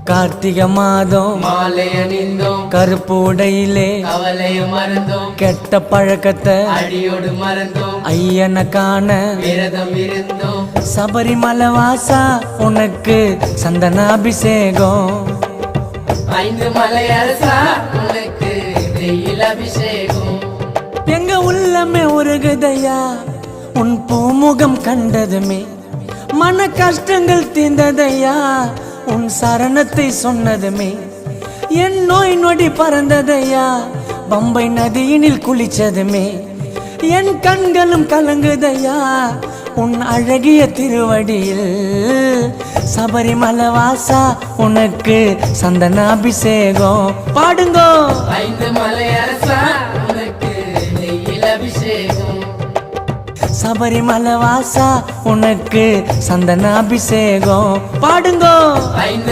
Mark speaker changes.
Speaker 1: கார்த்திகை மாதம்
Speaker 2: மாலை அணிந்தோம்,
Speaker 1: கருப்பு உடையிலே
Speaker 2: கவலையை மறந்தோம்,
Speaker 1: கெட்ட பழக்கத்தை
Speaker 2: அடியோடு மறந்தோம்,
Speaker 1: ஐயனை காண
Speaker 2: விரதம் இருந்தோம்.
Speaker 1: சபரிமலை வாசா உனக்கு சந்தனாபிஷேகம்.
Speaker 2: 5 மலை அரசா உனக்கு வெயில் அபிஷேகம்.
Speaker 1: எங்க உள்ளமே உருகுதையா உன் பூமுகம் கண்டதுமே, மன கஷ்டங்கள் தீர்ந்ததையா உன் சரணத்தை சொன்னதுமே, என் நோய் நொடி பறந்ததையா பம்பை நதியினில் குளிச்சதுமே, என் கண்களும் கலங்குதையா உன் அழகிய திருவடியில். சபரிமலை வாசா உனக்கு சந்தனாபிஷேகம். பாடுங்கோ.
Speaker 2: 5 மலை அரசா உனக்கு வெயில் அபிஷேகம்.
Speaker 1: சபரிமலை வாசா உனக்கு சந்தனாபிஷேகம். பாடுங்கோ.
Speaker 2: 5